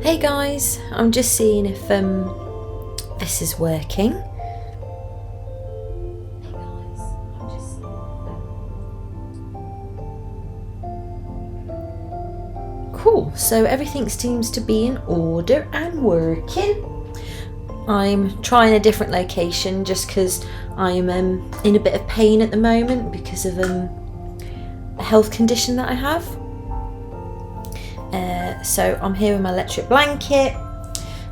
Hey guys, I'm just seeing if this is working. Cool, so everything seems to be in order and working. I'm trying a different location just because I'm in a bit of pain at the moment because of a health condition that I have. So I'm here with my electric blanket.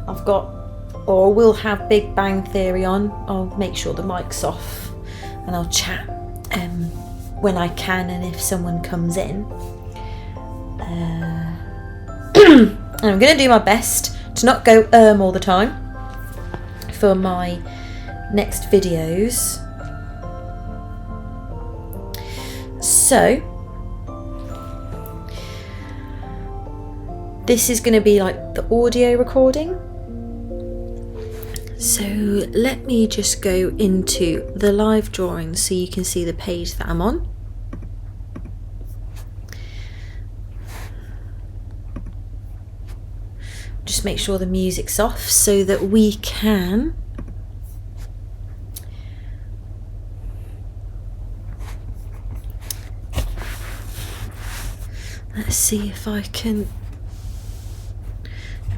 I've got, or will have, Big Bang Theory on. I'll make sure the mic's off and I'll chat when I can and if someone comes in. And I'm going to do my best to not go all the time for my next videos. So this is going to be like the audio recording. So let me just go into the live drawing so you can see the page that I'm on. Just make sure the music's off so that we can let's see if I can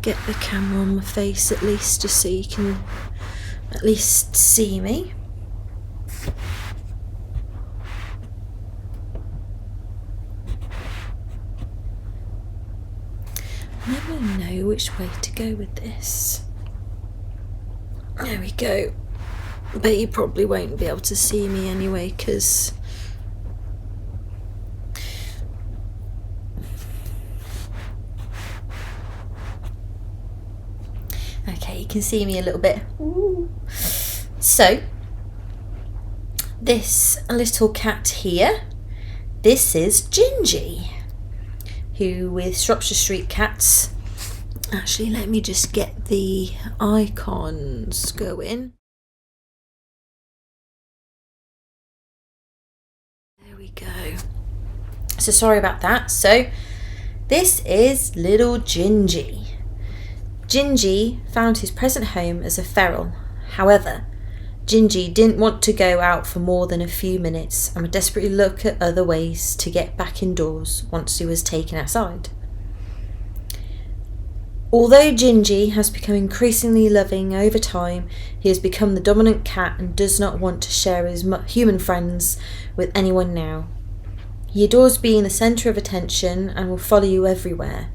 get the camera on my face at least, just so you can at least see me. I never know which way to go with this. There we go. But you probably won't be able to see me anyway because okay, you can see me a little bit. Ooh. So this little cat here, this is Gingie, who with Shropshire Street Cats, actually let me just get the icons going. There we go. So sorry about that. So this is little Gingie. Gingie found his present home as a feral. However, Gingie didn't want to go out for more than a few minutes and would desperately look at other ways to get back indoors once he was taken outside. Although Gingie has become increasingly loving over time, he has become the dominant cat and does not want to share his human friends with anyone now. He adores being the centre of attention and will follow you everywhere.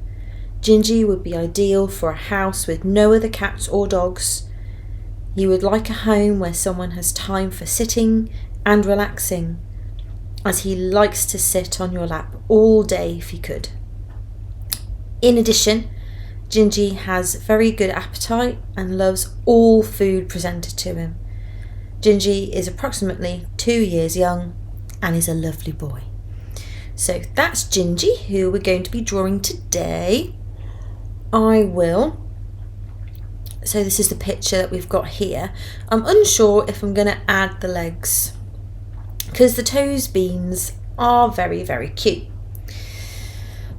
Gingie would be ideal for a house with no other cats or dogs. He would like a home where someone has time for sitting and relaxing, as he likes to sit on your lap all day if he could. In addition, Gingie has very good appetite and loves all food presented to him. Gingie is approximately 2 years young and is a lovely boy. So that's Gingie, who we're going to be drawing today. So this is the picture that we've got here. I'm unsure if I'm going to add the legs because the toes beans are very, very cute.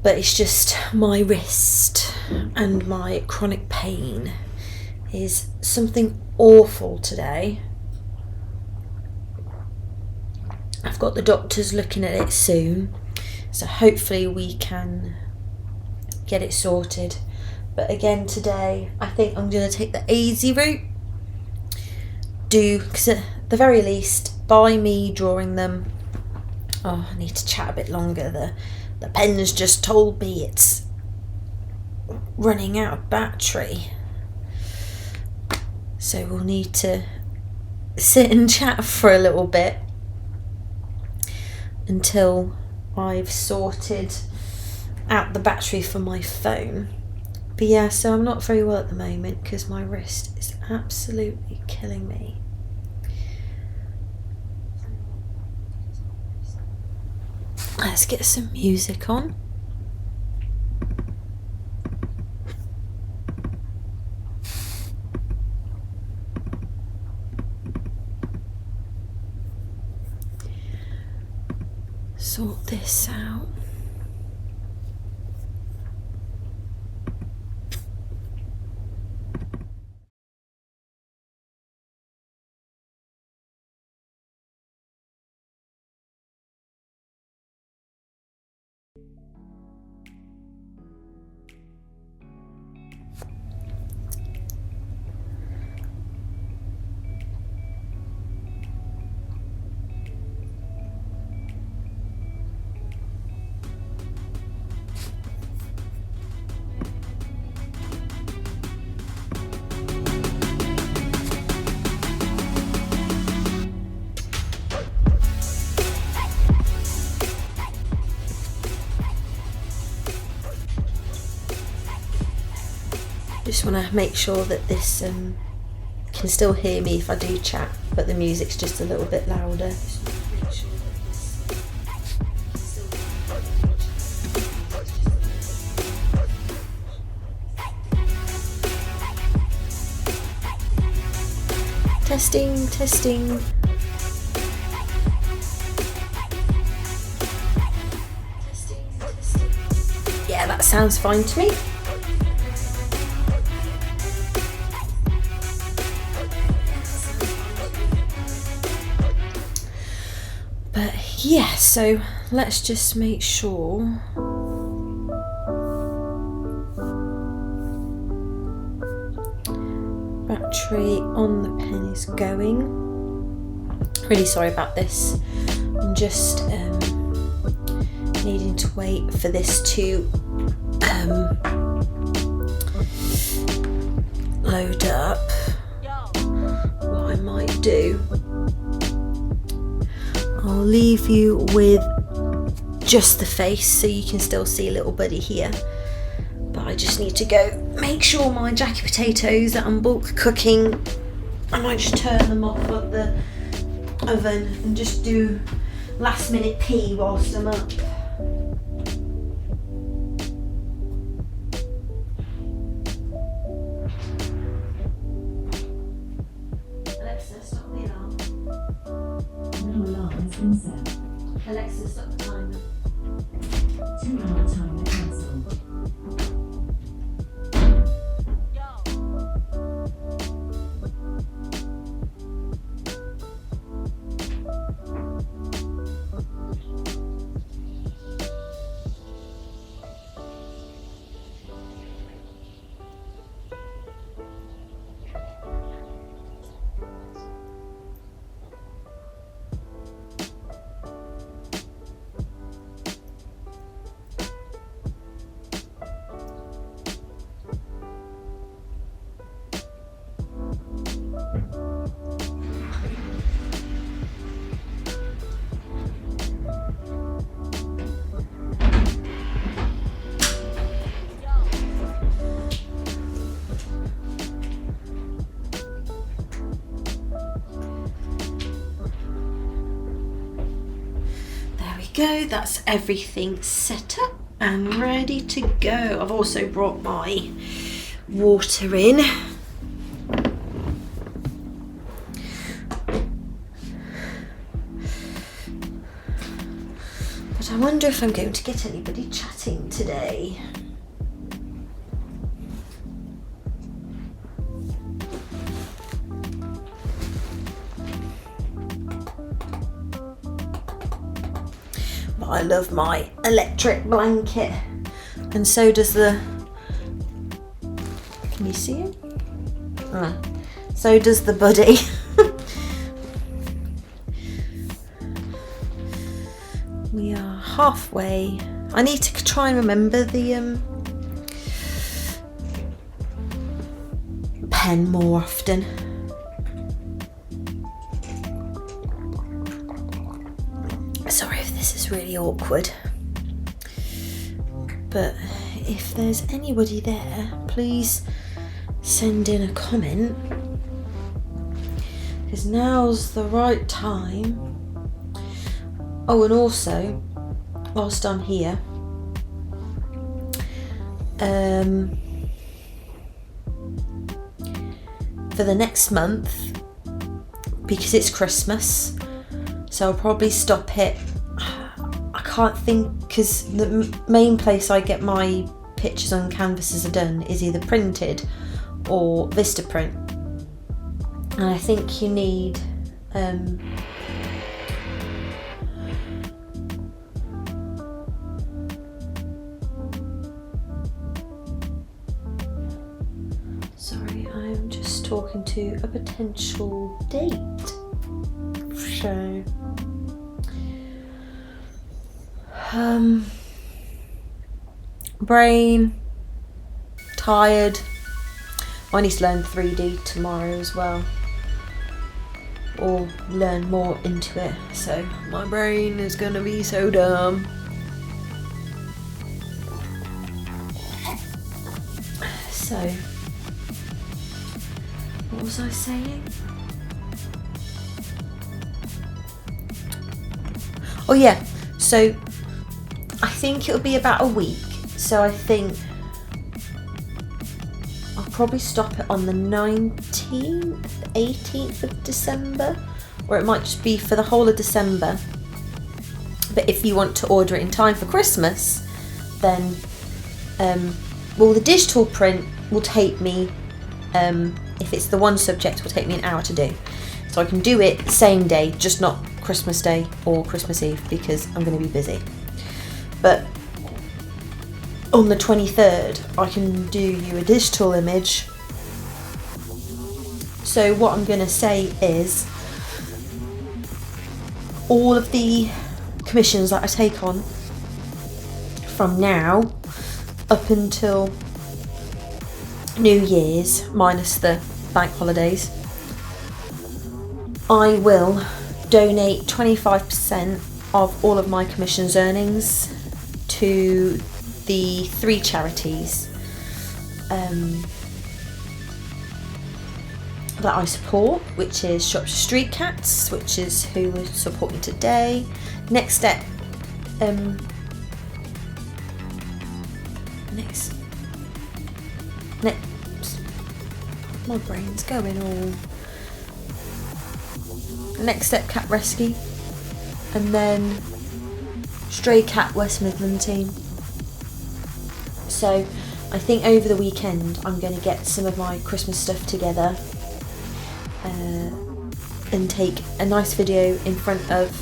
But it's just my wrist and my chronic pain is something awful today. I've got the doctors looking at it soon, so hopefully we can get it sorted. But again today, I think I'm going to take the easy route. Because at the very least, by me drawing them, I need to chat a bit longer. The pen's just told me it's running out of battery. So we'll need to sit and chat for a little bit until I've sorted out the battery for my phone. But yeah, so I'm not very well at the moment because my wrist is absolutely killing me. Let's get some music on. Sort this out. just want to make sure that this can still hear me if I do chat, but the music's just a little bit louder. Testing, testing. Yeah, that sounds fine to me. But yeah, so let's just make sure. Battery on the pen is going. Really sorry about this. I'm just needing to wait for this to load up. What I might do, I'll leave you with just the face so you can still see little buddy here. But I just need to go make sure my jacket potatoes that I'm bulk cooking, I might just turn them off of the oven and just do last minute pee whilst I'm up. Alexa, stop the alarm. No alarm has been set. Alexa, stop the timer. 2-hour timer cancelled. Go, that's everything set up and ready to go. I've also brought my water in. But I wonder if I'm going to get anybody chatting today. I love my electric blanket, and so does the, can you see it? So does the buddy. We are halfway. I need to try and remember the pen more often. Sorry if this is really awkward, but if there's anybody there, please send in a comment, because now's the right time. Oh, and also, whilst I'm here, for the next month, because it's Christmas, so I'll probably stop it. I can't think, because the main place I get my pictures on canvases are done is either printed or Vistaprint, and I think you need sorry, I'm just talking to a potential date. So brain tired. I need to learn 3D tomorrow as well, or learn more into it, so my brain is gonna be so dumb. So What was I saying? Oh yeah, so I think it'll be about a week. So I think I'll probably stop it on the 19th, 18th of December, or it might just be for the whole of December. But if you want to order it in time for Christmas, then well, the digital print will take me, if it's the one subject, will take me an hour to do. So I can do it same day, just not Christmas Day or Christmas Eve, because I'm going to be busy. But on the 23rd, I can do you a digital image. So what I'm going to say is, all of the commissions that I take on from now up until New Year's, minus the bank holidays, I will donate 25% of all of my commissions earnings to the 3 charities that I support, which is Shop Street Cats, which is who will support me today. Next step, next, my brain's going all. Next Step Cat Rescue, and then Stray Cat West Midland team. So I think over the weekend I'm going to get some of my Christmas stuff together and take a nice video in front of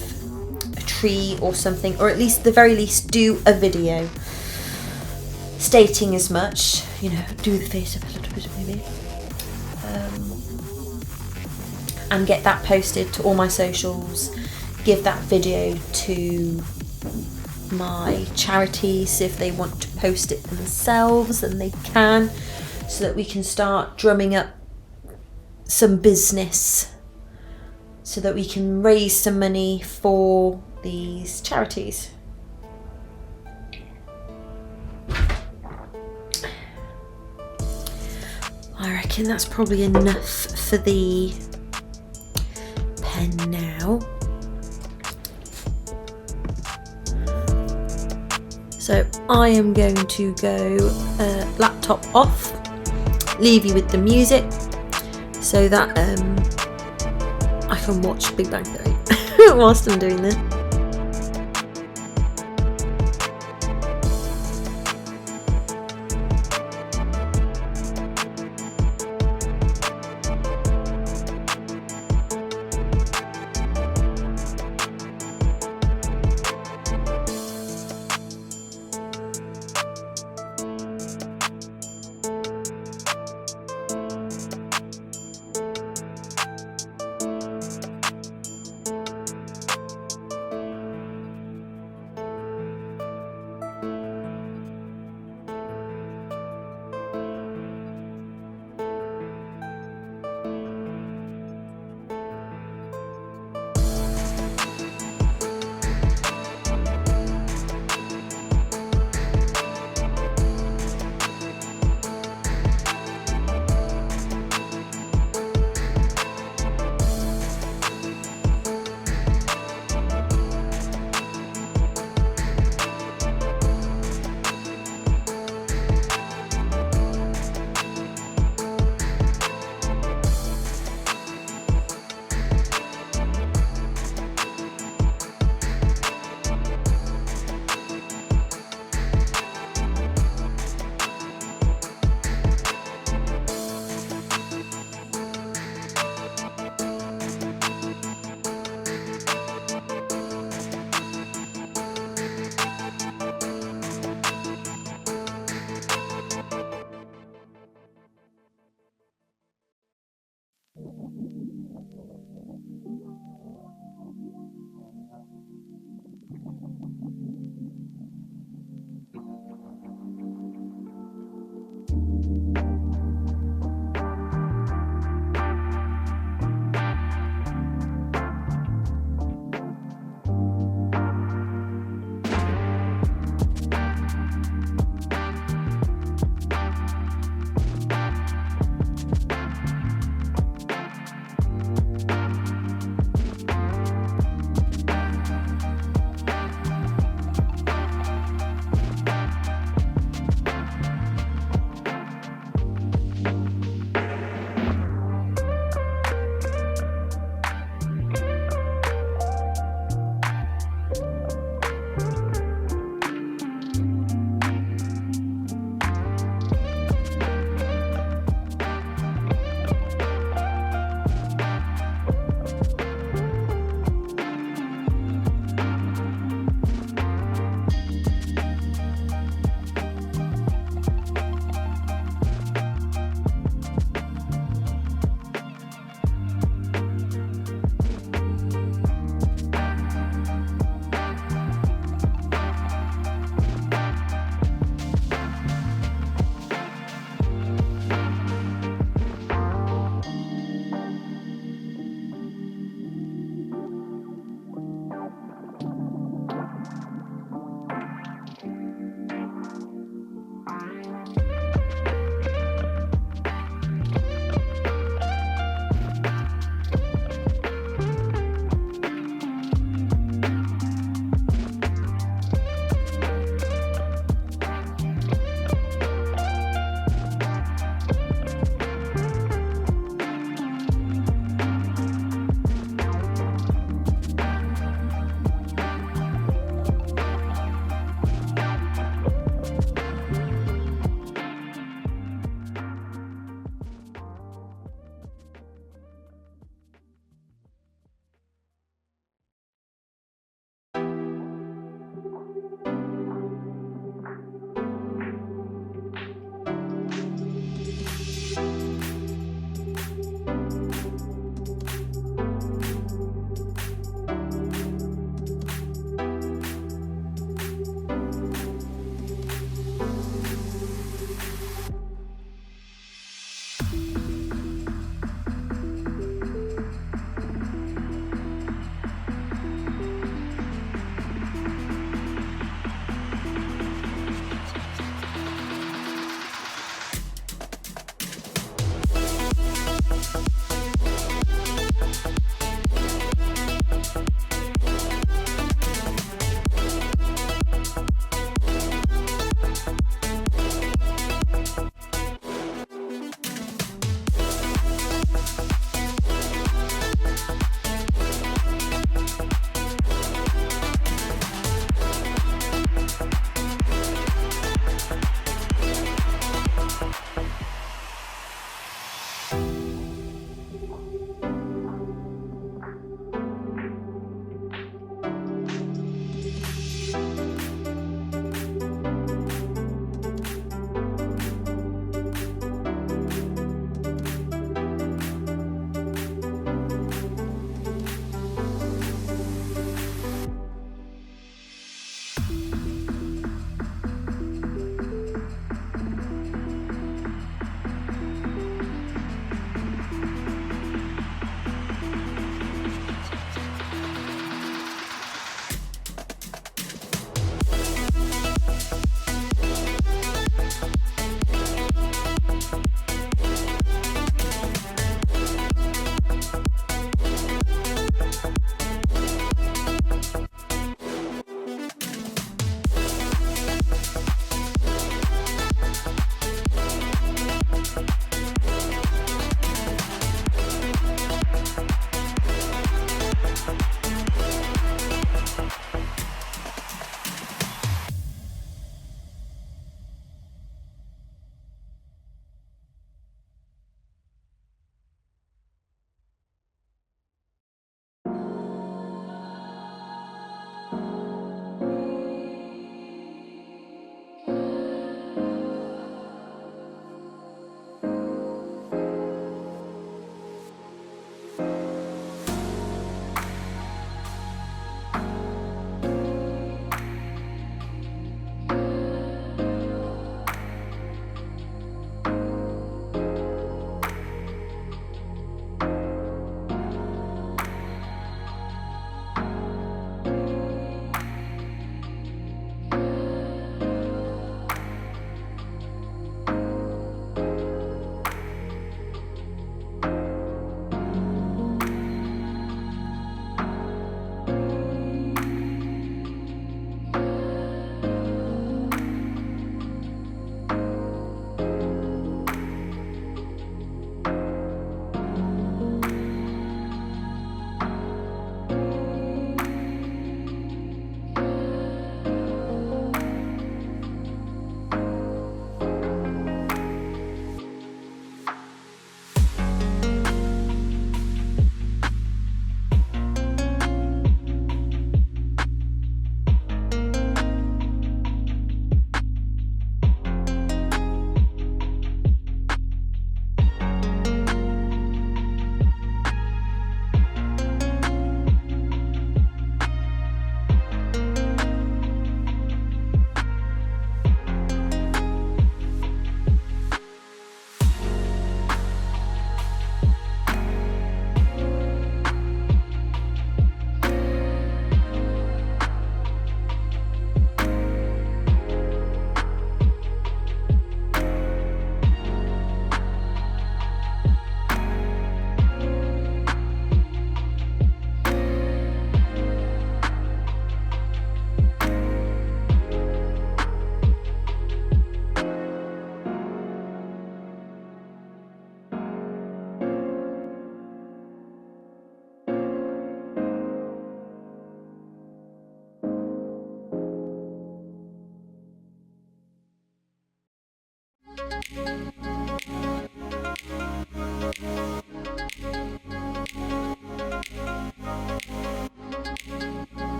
a tree or something, or at least the very least do a video stating as much, you know, do the face up a little bit maybe, and get that posted to all my socials, give that video to my charities. If they want to post it themselves, then they can, so that we can start drumming up some business, so that we can raise some money for these charities. I reckon that's probably enough for the pen now. So I am going to go laptop off, leave you with the music, so that I can watch Big Bang Theory whilst I'm doing this.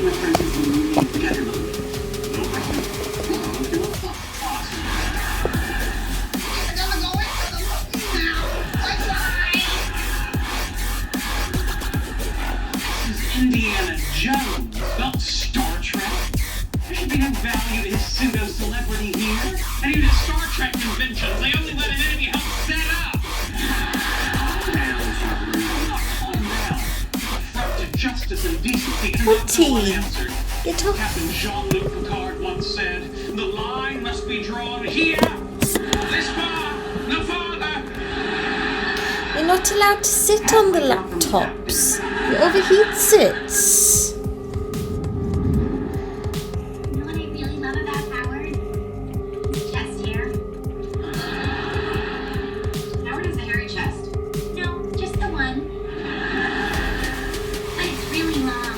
and my friends have been moving together. No problem. Well, if you want awesome. I'm gonna go into the movie now. Bye-bye. This is Indiana Jones, not Star Trek. There should be no value to his pseudo-celebrity here. And even at Star Trek conventions, they only let an enemy help set up. Calm down, calm down. Front to justice and decency and left no one Auntie, answered. get off. Captain Jean-Luc Picard once said, "The line must be drawn here. This far, no farther." You're not allowed to sit on the laptops. It overheats it. You know what I really love about Howard? His chest hair. Howard has a hairy chest? No, just the one. But it's really long.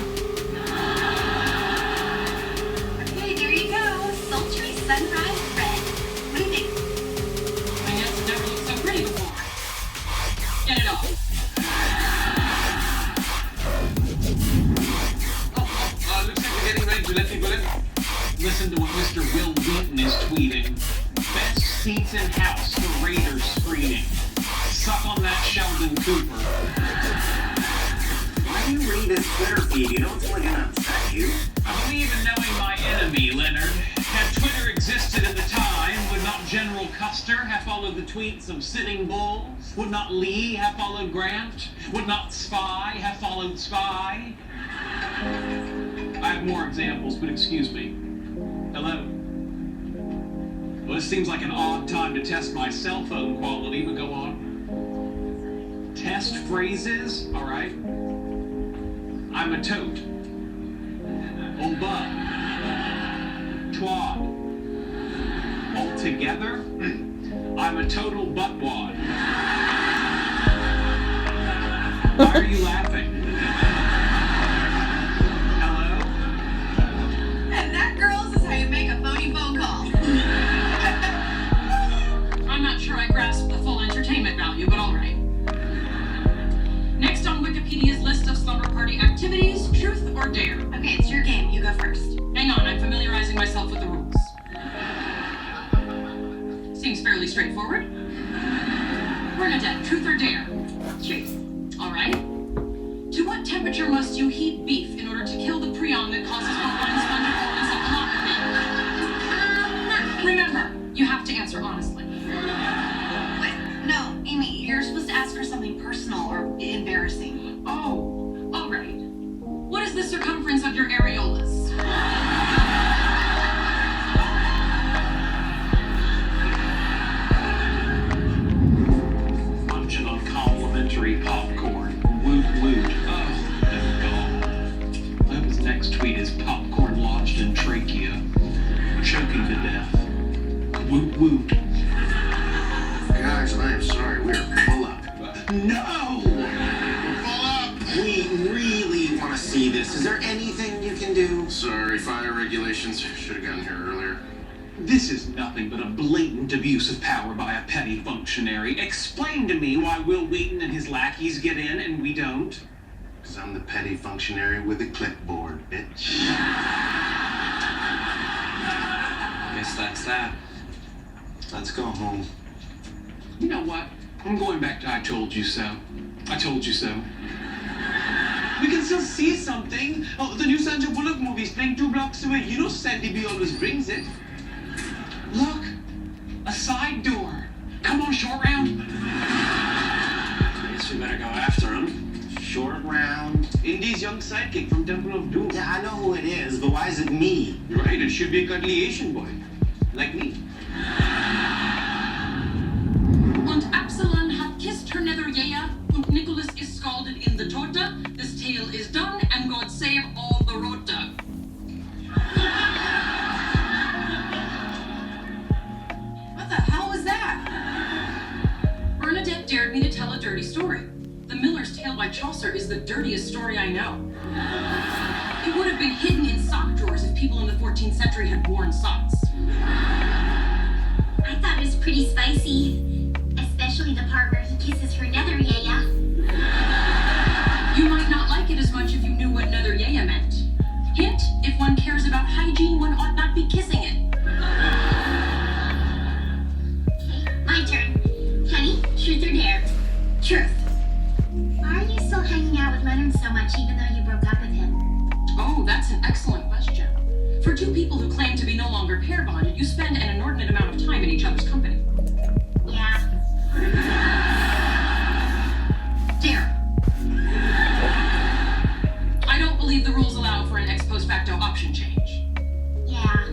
Okay, there you go. Sultry sunrise red. What do you think? My nails have never looked so pretty before. Get it off. Looks like we're getting ready to let people in. Listen to what Mr. Will Wheaton is tweeting. Best seats in house for Raiders screening. Suck on that, Sheldon Cooper. Why do you read his Twitter feed? You know it's only gonna upset you. I believe in knowing my enemy, Leonard. Had Twitter existed at the time, would not General Custer have followed the tweets of Sitting Bulls? Would not Lee have followed Grant? Would not Spy have followed Spy? I have more examples, but excuse me. Hello? Well, this seems like an odd time to test my cell phone quality, but go on. Test phrases? All right. I'm a tote. Oh, bud. Twad. All together? I'm a total buttwad. Why are you laughing? Hello? And that, girls, is how you make a phony phone call. I'm not sure I grasp the full entertainment value, but all right. Next on Wikipedia's list of slumber party activities, truth or dare. Okay, it's your game. You go first. Hang on, I'm familiarizing myself with the rules. Seems fairly straightforward. Bernadette, truth or dare? Truth. All right. To what temperature must you heat beef in order to kill the prion that causes bovine spondyloencephalopathy? Remember, you have to answer honestly. Wait, no, Amy, you're supposed to ask for something personal or embarrassing. Oh, all right. What is the circumference of your areolas? Munching on complimentary popcorn. Woot woot. Oh, good God. I hope his next tweet is popcorn lodged in trachea. Choking to death. Woot woot. Guys, I am sorry. We're full up. No! Full up! We really want to see this. Is there anything you can do? Sorry, fire regulations. Should have gotten here earlier. This is nothing but a blatant abuse of power by a petty functionary. Explain to me why Will Wheaton and his lackeys get in and we don't. Because I'm the petty functionary with a clipboard, bitch. Guess that's that. Let's go home. You know what? I'm going back to I told you so. I told you so. We can still see something. Oh, the new Sandra Bullock movie's playing 2 blocks away. You know Sandy B always brings it. Look, a side door. Come on, short round. Guess we better go after him. Short round. Indy's young sidekick from Temple of Doom. Yeah, I know who it is, but why is it me? You're right, it should be a cuddly Asian boy. Like me. Und Absalon hat kissed her nether yea, und Nicholas is scalded in the torta. This tale is done, and God save all the rota. What the hell was that? Bernadette dared me to tell a dirty story. The Miller's Tale by Chaucer is the dirtiest story I know. It would have been hidden in sock drawers if people in the 14th century had worn socks. I thought it was pretty spicy. Especially the part where he kisses her nether yaya. You might not like it as much if you knew what nether yea meant. Hint, an excellent question. For two people who claim to be no longer pair bonded, you spend an inordinate amount of time in each other's company. Yeah. Dare. I don't believe the rules allow for an ex post facto option change. Yeah.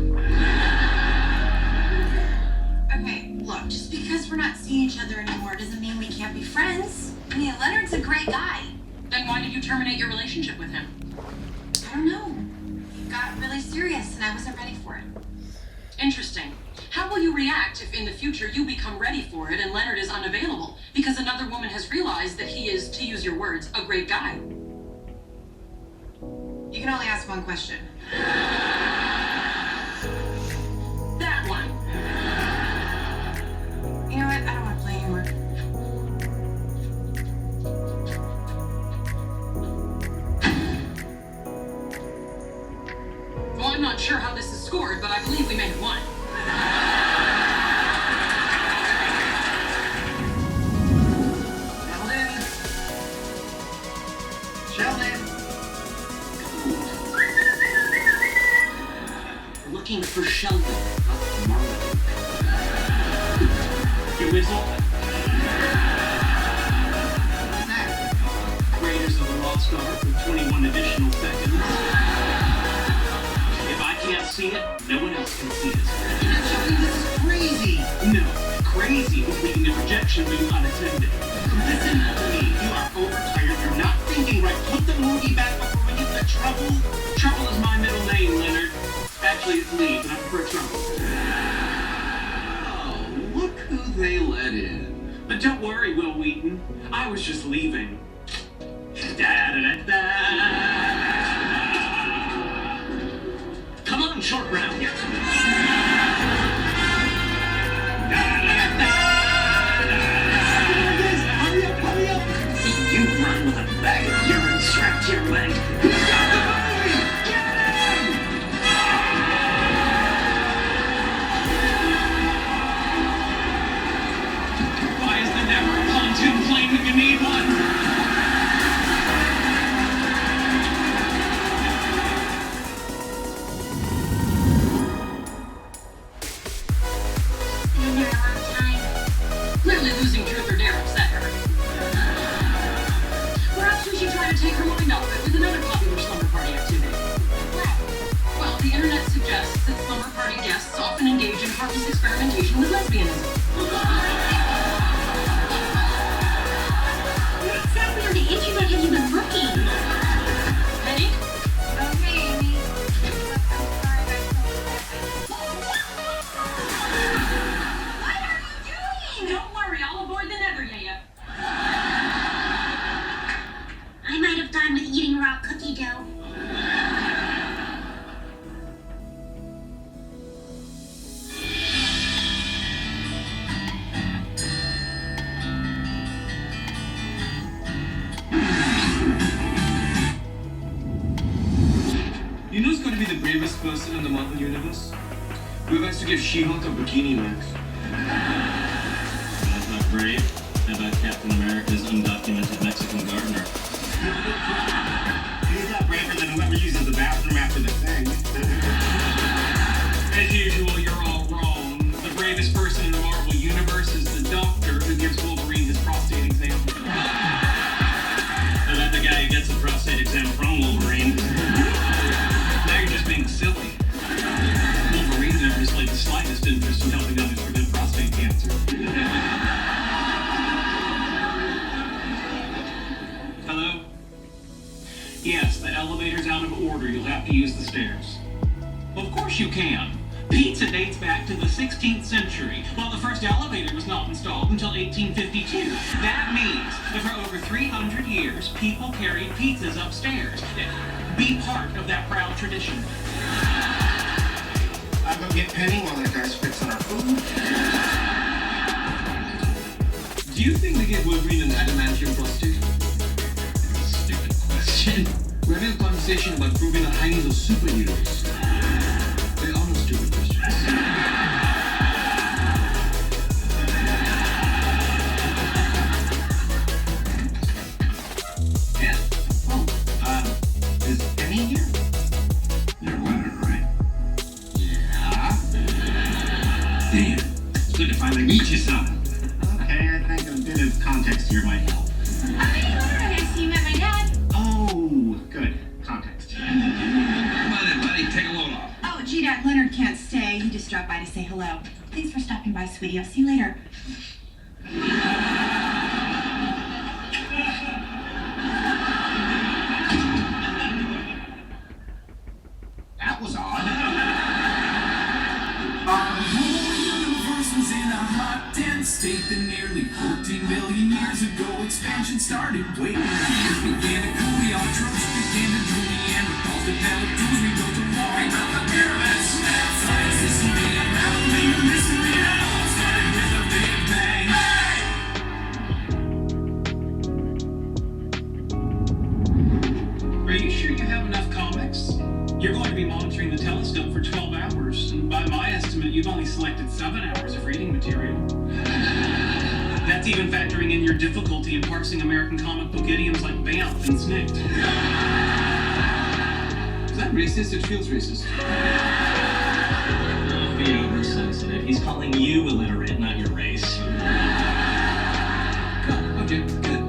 Okay, look, just because we're not seeing each other anymore doesn't mean we can't be friends. I mean, Leonard's a great guy. Then why did you terminate your relationship with him? I don't know. It got really serious and I wasn't ready for it. Interesting. How will you react if in the future you become ready for it and Leonard is unavailable because another woman has realized that he is, to use your words, a great guy? You can only ask one question. That one. You know what? I don't want to play anymore. Well, I'm not sure how this is scored, but I believe we may have won. Sheldon! Looking for Sheldon, not Marlon. You whistle? What's that? Raiders of the Lost Ark for 21 additional seconds. If I can't see it, no one else can see it. Sheldon, this is crazy! No, crazy was leaving the projection room unattended. Listen to me. You are overtired. You're not thinking right. Put the movie back before we get into trouble. Trouble is my middle name, Leonard. Actually, it's Lee, but I prefer Trouble. Oh, look who they let in. But don't worry, Will Wheaton. I was just leaving. Da-da-da-da. Come on, short round. Hurry up! You run with a bag of urine strapped to your leg. Why is there never a pontoon plane when you need one? Been there a long time. Clearly losing truth or dare upset her. Perhaps we should try to take her mind off it with another popular slumber party activity. Well, the internet suggests that slumber party guests often engage in heartless experimentation with lesbianism. What exactly on the internet have you been looking? Penny? Okay, Amy. Look, I'm sorry about What are you doing? Don't worry, I'll avoid the nether yaya. I might have gone with eating raw cookie dough. You know who's going to be the bravest person in the Marvel Universe? Whoever has to give She-Hulk a bikini next. That's not brave. How about Captain America's undocumented Mexican gardener? He's not braver than whoever uses the bathroom after the thing. As usual, you're all wrong. The bravest person in the Marvel Universe is the doctor who gives Wolverine his prostate exam. How about the guy who gets a prostate exam from Wolverine? Now you're just being silly. Wolverine never displayed the slightest interest in helping others prevent prostate cancer. Hello? Yes, the elevator's out of order. You'll have to use the stairs. Of course you can. Pizza dates back to the 16th century, while the first elevator was not installed until 1852. That means that for over 300 years, people carried pizzas upstairs. Be part of that proud tradition. I'll go get Penny while that guy's fixing our food. Do you think they gave Wolverine an adamantium prostate? That's a stupid question. We're having a conversation about proving the hangings of superheroes. They are no stupid questions. Yeah. Oh, is Penny here? Too bad Leonard can't stay. He just dropped by to say hello. Thanks for stopping by, sweetie. I'll see you later. That was odd. Our whole universe was in a hot, dense state that nearly 14 billion years ago expansion started. Wait, years began to cool, the autotrophs began to drool, Neanderthals developed tools, we built a wall, we built the pyramids, science, history, and mathematics, the mystery, it all started with a big bang. Are you sure you have enough comics? You're going to be monitoring the telescope for 12 hours, and by my estimate, you've only selected 7 hours of reading material. That's even factoring in your difficulty in parsing American comic book idioms like BAMF and SNICT. Is that racist? It feels racist. Don't be oversensitive. He's calling you illiterate, not your race. Okay, good.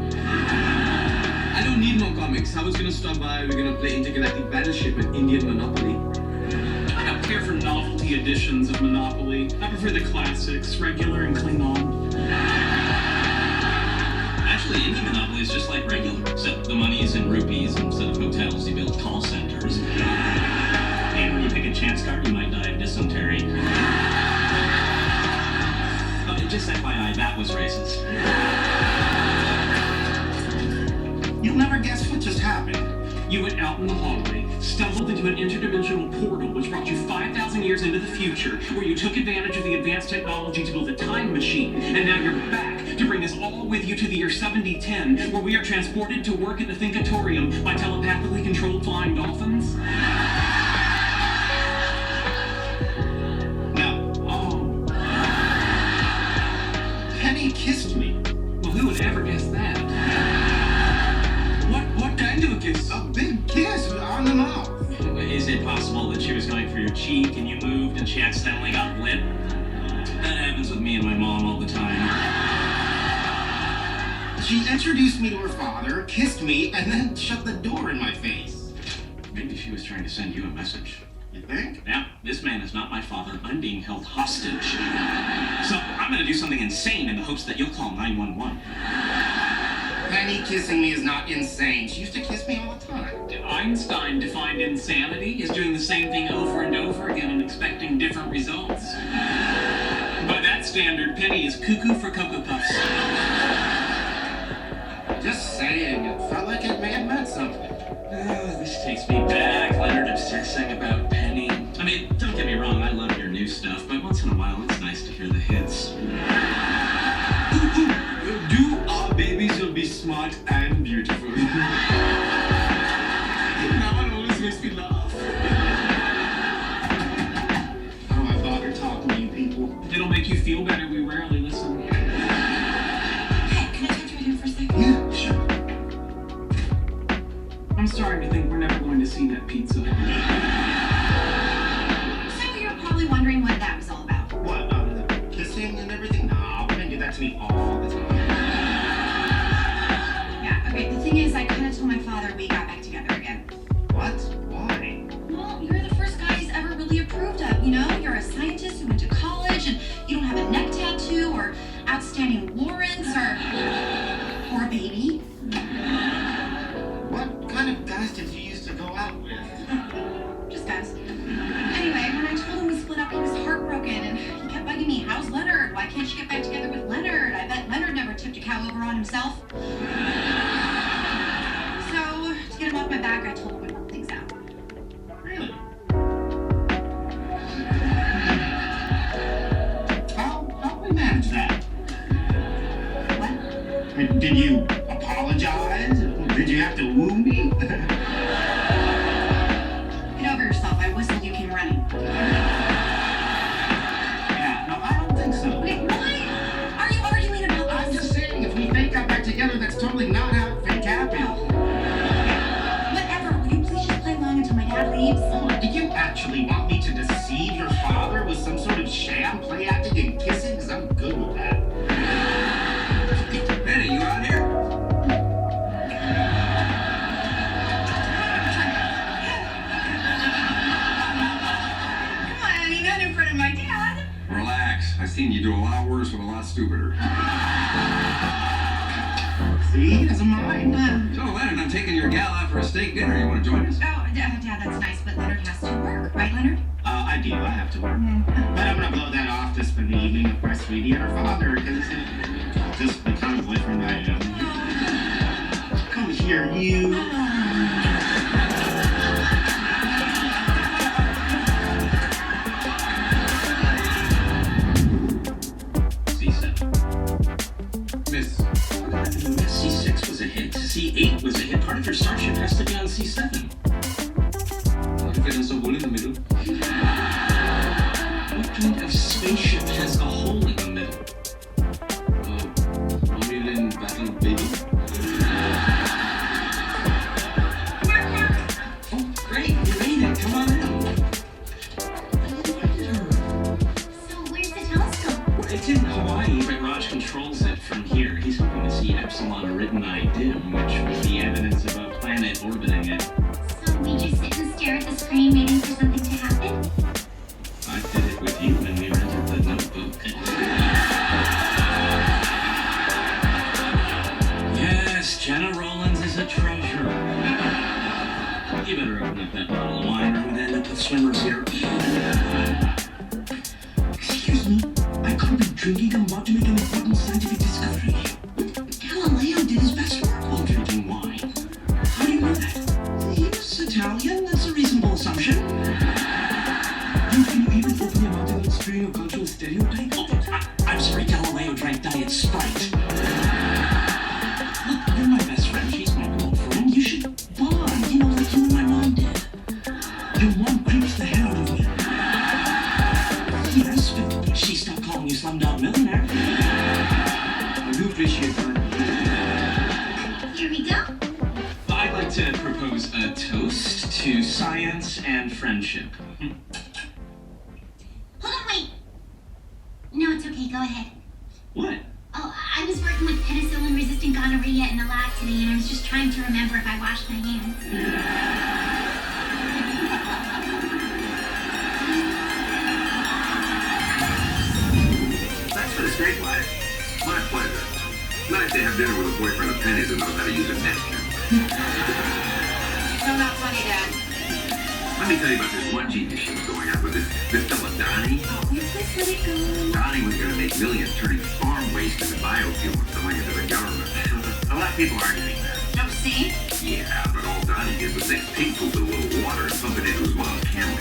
I don't need more comics. I was gonna stop by. We're gonna play Intergalactic Battleship and Indian Monopoly. I don't care for novelty editions of Monopoly. I prefer the classics, regular and Klingon. Actually, Indian Monopoly is just like regular, except the money is in rupees instead of hotels. You build call centers. And when you pick a chance card, you might die of dysentery. Oh, and just FYI, that was racist. You'll never guess what just happened. You went out in the hallway, stumbled into an interdimensional portal which brought you 5,000 years into the future, where you took advantage of the advanced technology to build a time machine, and now you're back to bring us all with you to the year 7010, where we are transported to work at the Thinkatorium by telepathically controlled flying dolphins? No. Oh. Penny kissed me. Well, who would ever guess that? What kind of a kiss? A big kiss on the mouth. Is it possible that she was going for your cheek and you moved and she accidentally got lit? That happens with me and my mom all the time. She introduced me to her father, kissed me, and then shut the door in my face. Maybe she was trying to send you a message. You think? Yeah, this man is not my father. I'm being held hostage. So I'm gonna do something insane in the hopes that you'll call 911. Penny kissing me is not insane. She used to kiss me all the time. Einstein defined insanity as doing the same thing over and over again and expecting different results. By that standard, Penny is cuckoo for Cocoa Puffs. Just saying, it felt like it may have meant something. This takes me back. Leonard obsessing about Penny. I mean, don't get me wrong, I love your new stuff, but once in a while it's nice to hear the hits. Do our babies will be smart and beautiful? That one always makes me laugh. Oh, my father taught me, you people. It'll make you feel better. We rarely listen. Hey, can I talk to you right here for a second? Yeah, sure. I'm starting to think we're never going to see that pizza. So you're probably wondering what that was all about. What, the kissing and everything? No, women do that to me all the time. Yeah, okay, the thing is, I kind of told my father we got back together again. What? Why? Well, you're the first guy he's ever really approved of, you know? You're a scientist who went to college, and you don't have a neck tattoo, or outstanding warrants, or a baby. What kind of guys did you used to go out with? Just guys. Anyway, when I told him we split up, he was heartbroken, and he kept bugging me, how's Leonard? Why can't you get back together with Leonard? I bet Leonard never tipped a cow over on himself. So, to get him off my back, I told him we'd work things out. Really? How do we manage that? What? I mean, did you apologize? Did you have to woo me? Get over yourself. I whistled, you came running. Yeah, no, I don't think so. Wait, what? Are you arguing about I'm this? just saying, if we fake got back together, that's totally not how fake happened. Whatever. Will you please just play along until my dad leaves? Do you actually want me to deceive your father with some sort of sham play acting and kissing? Because I'm good with that. Penny, you out here? 16, you do a lot worse with a lot stupider. See, he doesn't mind. So, Leonard, I'm taking your gal out for a steak dinner. You want to join us? Oh, Dad, that's nice, but Leonard has to work, right, Leonard? I do. I have to work. But I'm gonna blow that off to spend the evening with my sweetie and her father, because just the kind of boyfriend I am. Come here, you. C7. Miss. C6 was a hit. C8 was a hit. Part of your starship has to be on C7. You fit in so good in the middle. What kind of spaceship has a hole in the middle? Million battle baby. Oh, great. You made it. Come on in. So where's the telescope? Well, it's in Hawaii, but Raj controls it from here. He's hoping to see Epsilon Eridani dim, which would be evidence of a planet orbiting it. So we just sit and stare at the screen waiting for something to happen? I did it with you when we rented the Notebook. Yes, Jenna Rollins is a treasure. You better open up that bottle of wine or we'd end up with swimmers here. Excuse me, I can't be drinking. I'm about to make an important scientific discovery. Galileo did his best work while drinking wine. How do you know that? He was Italian. That's a reasonable assumption. Can you even open your mouth and string a cultural stereotype? Oh, I'm sorry, Galileo drank Diet Sprite. Look, you're my best friend. She's my girlfriend. You should bond, you know, like you and my mom did. Your mom creeps the hell out of me. Yes, but She stopped calling you Slumdog Millionaire. I do appreciate that. Here we go. I'd like to propose a toast to science and friendship. Hold on, wait. No, it's okay. Go ahead. What? Oh, I was working with penicillin-resistant gonorrhea in the lab today, and I was just trying to remember if I washed my hands. Thanks for the steak, Wyatt. My pleasure. Nice to have dinner with a boyfriend of Penny's who knows how to use a napkin. So not funny, Dad. Let me tell you about this one genius she was going out with, this fella Donnie. Oh, will you please let it go? Donnie was going to make millions turning farm waste into biofuel and selling it to the government. A lot of people are arguing that. No, see? Yeah, but all Donnie did was mix pig poop with a little water and pump it into his mom's camel.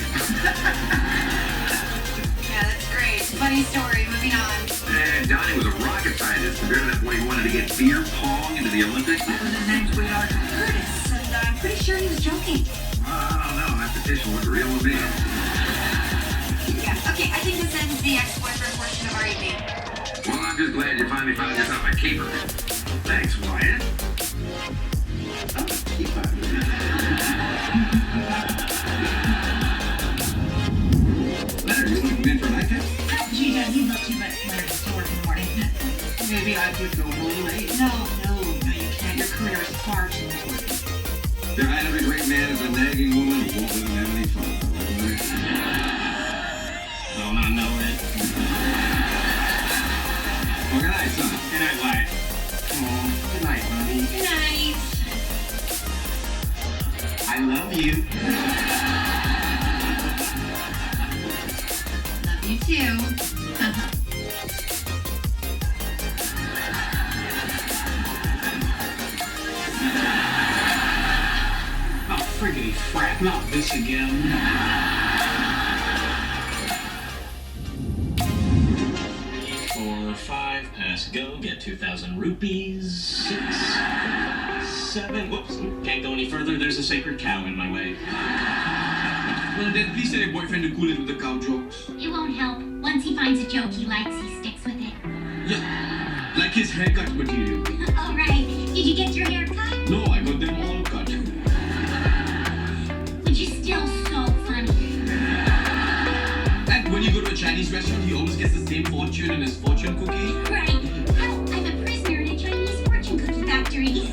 Yeah, that's great. Funny story. Moving on. And Donnie was a rocket scientist, and that's why he wanted to get beer pong into the Olympics. His name's Willard Curtis, and I'm pretty sure he was joking. I don't know, that petition looked real to me. Yeah, okay, I think this ends the ex-boyfriend portion of our evening. Well, I'm just glad you finally found yourself a keeper. Thanks, Wyatt. Oh, keeper. Leonard, you want to come in for a nightcap? Gee, Dad, you'd love to, but Leonard's still working in the morning. Maybe I could go a little late. No, you can't. Your career is far too important. The height of a great man is a nagging woman who won't let him have any fun. Don't I know it? Well, good night, son. Good night, Wyatt. Oh, good night, honey. Good night. I love you. Love you too. Oh, friggity frap, not this again. 4, 5, pass go, get 2,000 rupees. 6, 7, whoops, can't go any further, there's a sacred cow in my way. Well, then please tell your boyfriend to cool it with the cow jokes. It won't help. Once he finds a joke he likes, he sticks with it. Yeah, like his haircut material. All right. Did you get your hair cut? No, I got them all cut. But you're still so funny. And when you go to a Chinese restaurant, he always gets the same fortune in his fortune cookie. Right. Hell, I'm a prisoner in a Chinese fortune cookie factory.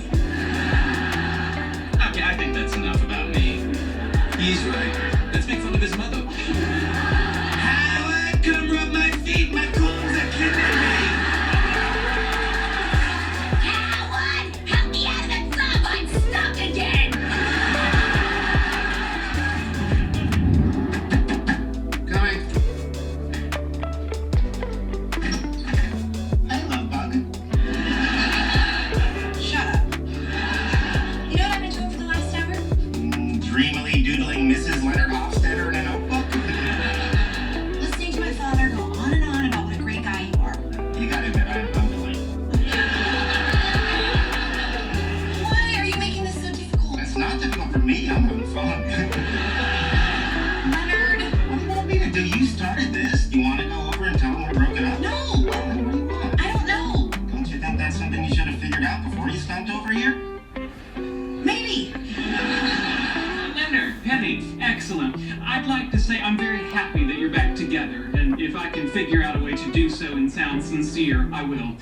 Okay, I think that's enough about me. He's right. Let's make fun of his mother. How I come rub my feet, my coons Ursula, I'd like to say I'm very happy that you're back together, and if I can figure out a way to do so and sound sincere, I will.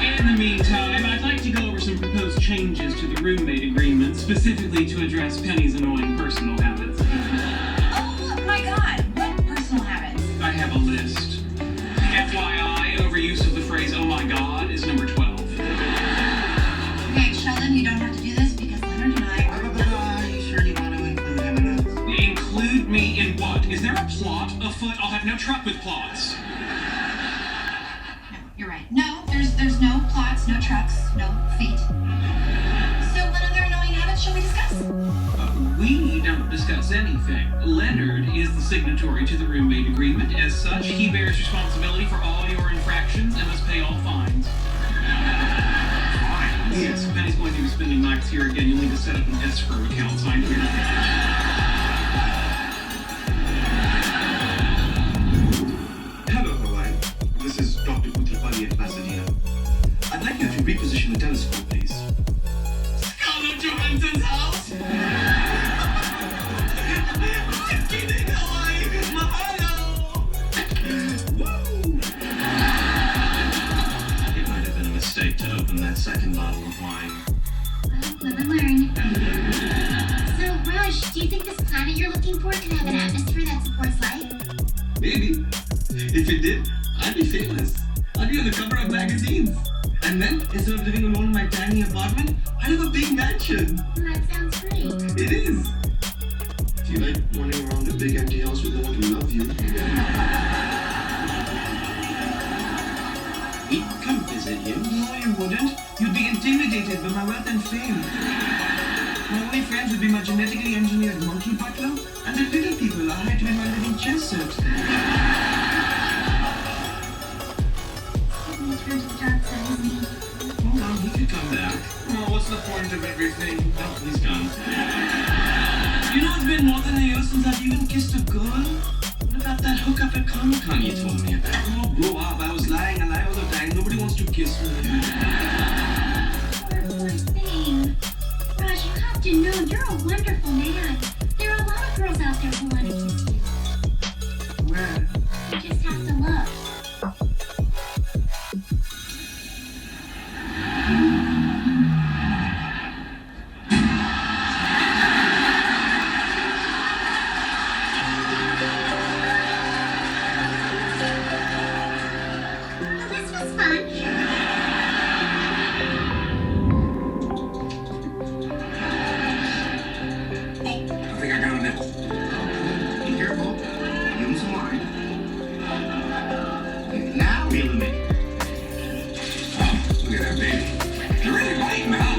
In the meantime, I'd like to go over some proposed changes to the roommate agreement, specifically to address Penny's annoying personal habits. Oh my god, what personal habits? I have a list. FYI, overuse of the phrase, oh my god, is number 12. Okay, Sheldon, you don't have to do this because Leonard and I are... You surely want to include him in this? Include me in what? Is there a plot afoot? I'll have no truck with plots. No, you're right. No, there's no plots, no trucks, no feet. So what other annoying habits shall we discuss? We don't discuss anything. Leonard is the signatory to the roommate agreement. As such, he bears responsibility for all your infractions and must pay all fines. Fines? Yes, Penny's going to be spending nights here again. You'll need to set up an escrow account signed here. Hello, Hawaii. This is Dr. Kutrapali at Pasadena. I'd like you to reposition the telescope, please. Scarlett Johansson's house! I'm kidding, Hawaii! Mahalo! Woo! It might have been a mistake to open that second bottle of wine. Live and learn. So, Raj, do you think this planet you're looking for could have an atmosphere that supports life? Maybe. If it did, I'd be famous. I'd be on the cover of magazines. And then, instead of living alone in my tiny apartment, I'd have a big mansion. That sounds great. It is. If you like running around a big empty house with no one to love you. We'd come visit you. No, you wouldn't. You'd be intimidated by my wealth and fame. My only friends would be my genetically engineered monkey butler and the little people I had to be my living chess set. Taking me through to the dark side, isn't he? Hold on, he could come back. Oh, what's the point of everything? Oh, he's gone. You know, it's been more than a year since I've even kissed a girl. What about that hookup at Comic-Con you told me about? Oh, grow up. I was lying alive all the time. Nobody wants to kiss me. Poor thing. Raj, you have to know you're a wonderful man. There are a lot of girls out there who want to kiss you. Where? You just have to look. Well, this was fun. I think I got a nipple. Be careful. Give him some wine. Now reel him in. Look at that baby. You're really biting, huh?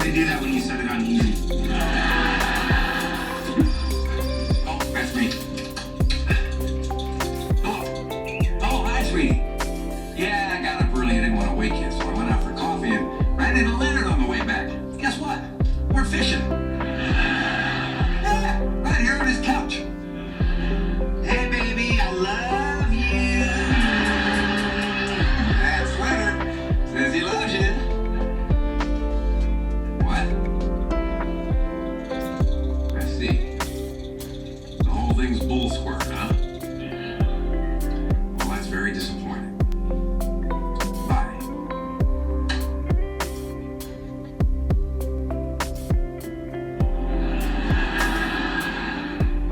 They do that when you set it on easy. Oh, that's me. Oh, hi, sweetie. Yeah, I got up early and didn't want to wake you, so I went out for coffee and ran into Leonard on the way back. Guess what? We're fishing. Yeah, right here on his couch. Hey, baby, I love you. That's Leonard. Says he loves you. What? I see. The whole thing's bull squirt, huh? Well, that's very disappointing. Bye.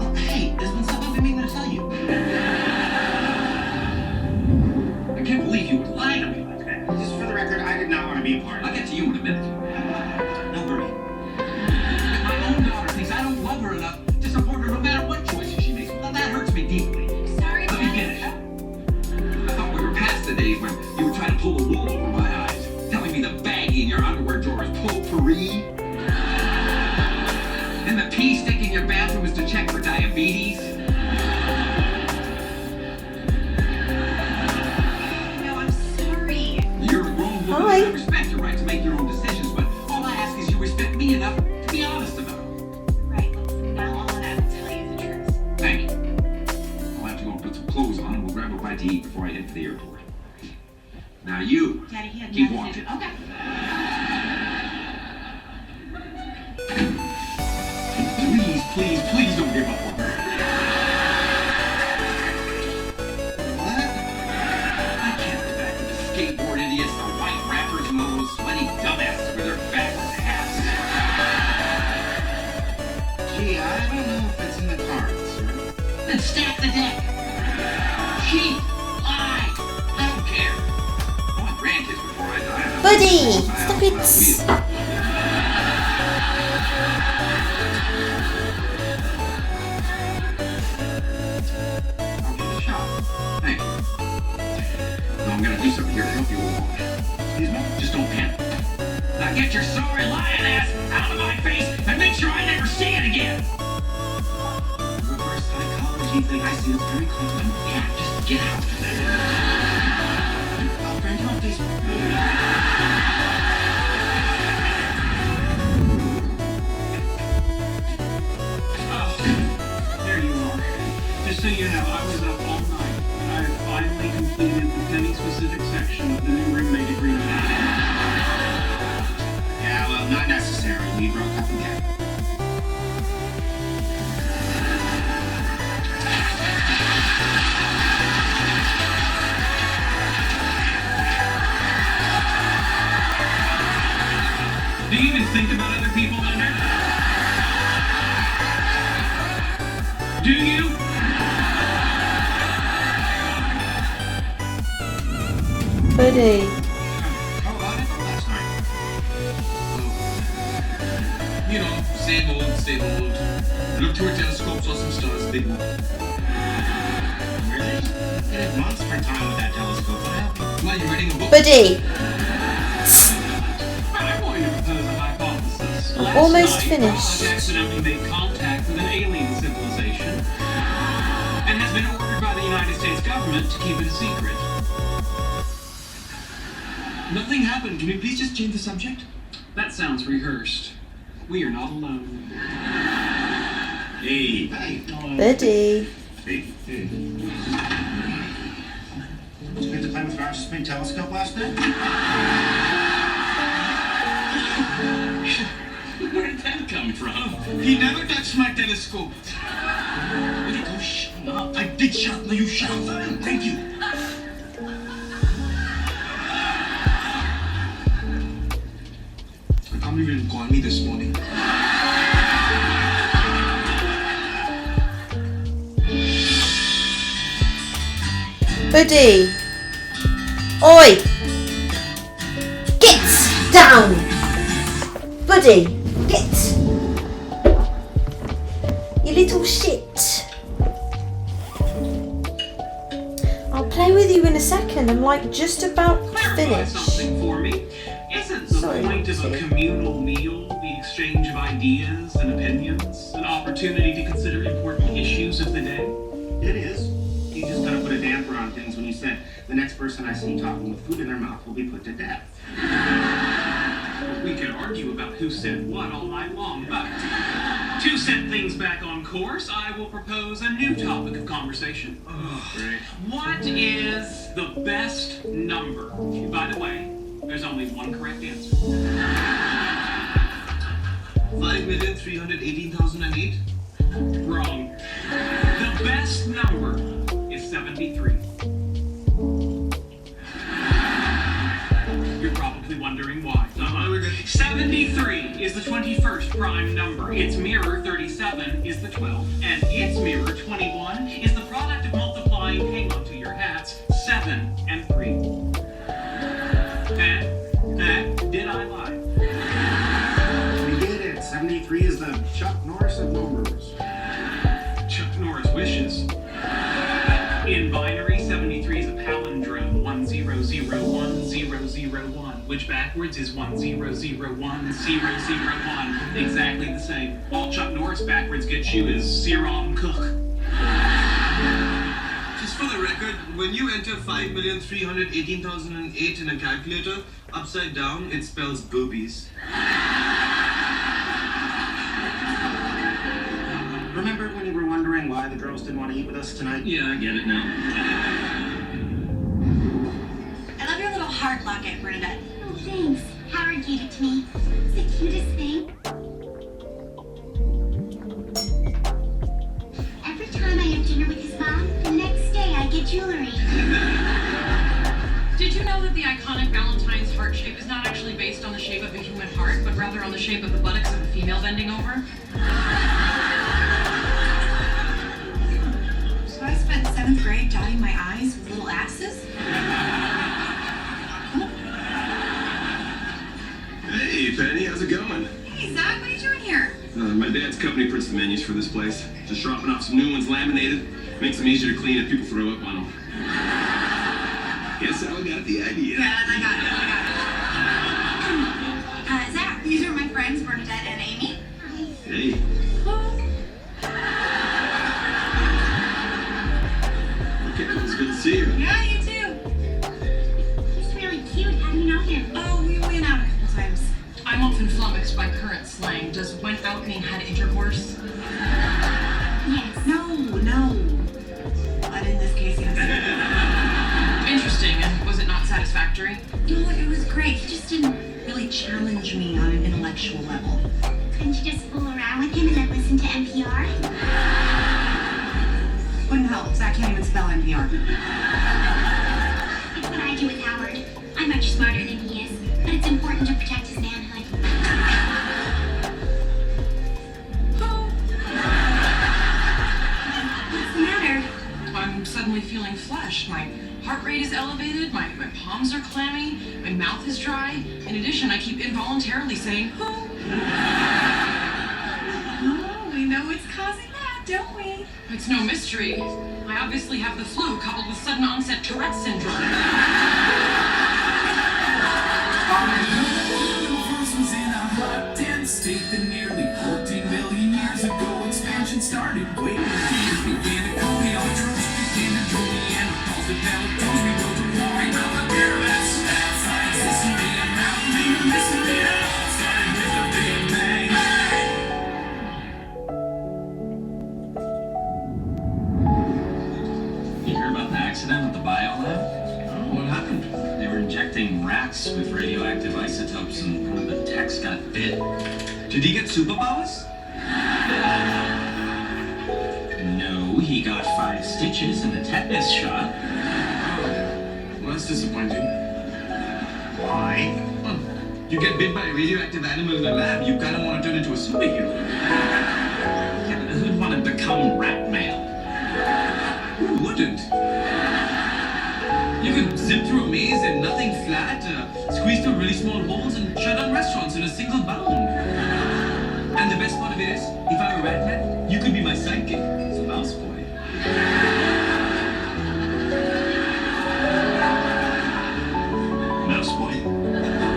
Oh, hey, there's been stuff I've been meaning to tell you. I can't believe you would lie to me like that. Just for the record, I did not want to be a part of I'll it. get to you in a minute. No, Bernie. My own daughter thinks I don't love her enough to support her no matter what choices she makes. Well, that hurts me deeply. Sorry, Let me Daddy. finish. I thought we were past the days when you were trying to pull the wool over my eyes, telling me the baggie in your underwear drawer is potpourri, and the pee stick in your bathroom is to check for diabetes. No, I'm sorry. You're a grown woman. Hi. I respect your right to make your own decisions, but all I ask is you respect me enough to be honest about it. Right, look, from now on, I will tell you the truth. Thank you. I'll have to go and put some clothes on and we'll grab a bite to eat before I head to the airport. Now you, Daddy, he had keep nothing to watching. do. Okay. Please, please, Then stack the deck. Cheat. Lie. I don't care. I want grandkids before I die. Buddy, stop it. I'll give it a shot. Thank you. No, I'm gonna do something here to help you along. Excuse me? Just don't panic. Now get your sorry lying ass out of my face and make sure I never see it again. Reverse psychology thing I see is very clever. Yeah, just get out. I'll friend you on Facebook. Oh, there you are. Just so you know, I was up all night, and I have finally completed the penny-specific section of the new roommate agreement. Yeah, well, not necessary. We broke up again. Do you even think about other people, Leonard? Do you? Buddy. How about it last night? You know, same old, same old. Looked through a telescope, saw some stars, big one. Really? You had months for time with that telescope. What happened? While you're reading a book. Buddy. I'm going to propose a hypothesis. I'm Last almost night, finished. I accidentally made contact with an alien civilization and has been ordered by the United States government to keep it a secret. Nothing happened. Can we please just change the subject? That sounds rehearsed. We are not alone. Hey. Hey. Buddy. Hey. Did you get to play with Roger's big telescope last night? Where did that come from? He never touched my telescope. Will you go shut up? I did shut. No, you shut up. Thank you. I can't believe you didn't call me this morning. Buddy. Oi. Get down. Buddy. Get. You little shit. I'll play with you in a second. I'm like just about Clarify finished. something for me. Isn't the Sorry, point of a Nancy. communal meal the exchange of ideas and opinions, an opportunity to consider important issues of the day? It is. You just gotta put a damper on things when you said the next person I see talking with food in their mouth will be put to death. We could argue about who said what all night long, but to set things back on course, I will propose a new topic of conversation. Great. What is the best number? By the way, there's only one correct answer. 5,318,008. Wrong. The best number is 73. You're probably wondering why. 73 is the 21st prime number. Its mirror, 37, is the 12th. And its mirror, 21, is the product of multiplying, hang on to your hats, 7 and 3. Did I lie? We did it. 73 is the Chuck Norris of numbers. Chuck Norris wishes. In binary, 73 is a palindrome, 1001,001, which backwards is 1001,001. Exactly the same. All Chuck Norris backwards gets you is Serum Cook. Just for the record, when you enter 5,318,008 in a calculator, upside down, it spells boobies. Remember when you were wondering why the girls didn't want to eat with us tonight? Yeah, I get it now. I love your little heart locket, Bernadette. Oh, thanks. Howard gave it to me. It's the cutest thing. Every time I have dinner with his mom, the next day I get jewelry. Did you know that the iconic Valentine's heart shape is not actually based on the shape of a human heart, but rather on the shape of the buttocks of a female bending over? My dad's company prints the menus for this place. Just dropping off some new ones laminated. Makes them easier to clean if people throw up on them. Guess I got the idea. Yeah, I got it. Zach, these are my friends, Bernadette and Amy. Hey. Okay, it's good to see you. Yeah, you too. He's really cute. How do you know him? Oh, we went out a couple times. I'm often flummoxed by current slang. Does went out mean had intercourse? Yes. No. But in this case, yes. Interesting. And was it not satisfactory? No, it was great. He just didn't really challenge me on an intellectual level. Couldn't you just fool around with him and then listen to NPR? Wouldn't help. Zach can't even spell NPR. It's what I do with Howard. I'm much smarter than he is, but it's important to protect his manhood. What's the matter? I'm suddenly feeling flushed. My heart rate is elevated, my palms are clammy, my mouth is dry. In addition, I keep involuntarily saying, oh. Oh, we know what's causing that, don't we? It's no mystery. I obviously have the flu coupled with sudden onset Tourette syndrome. Universe was in a hot, dense state that nearly 14 billion years ago expansion started. Waiting began to cool, the autotrophs began to drool, the Neanderthals developed tools, we built a wall, we built the pyramids. That science history and mountain leading mystery, it all started with the Big Bang. You hear about the accident at the biolab? Oh, what happened? They were injecting rats with radioactive isotopes and one of the techs got bit. Did he get superpowers? No, he got 5 stitches and a tetanus shot. Well, that's disappointing. Why? You get bit by a radioactive animal in the lab, you kind of want to turn into a superhero. Yeah, but who'd want to become rat mail? Who wouldn't? You could zip through a maze and nothing flat, squeeze through really small holes and shut down restaurants in a single bound. And the best part of it is, if I were Rat Man, you could be my sidekick. So mouse boy. Mouse boy.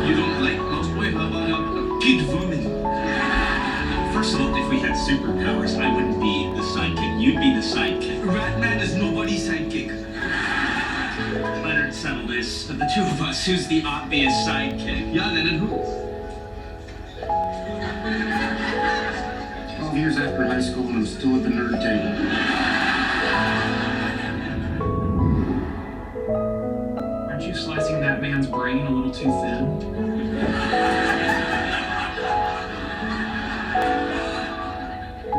You don't like mouse boy? How about a kid vermin? First of all, if we had superpowers, I wouldn't be the sidekick. You'd be the sidekick. Rat Man is nobody's sidekick. Leonard, settle this. Of the two of us, who's the obvious sidekick? Yeah, then and who? 12 years after high school and I'm still at the nerd table. Aren't you slicing that man's brain a little too thin?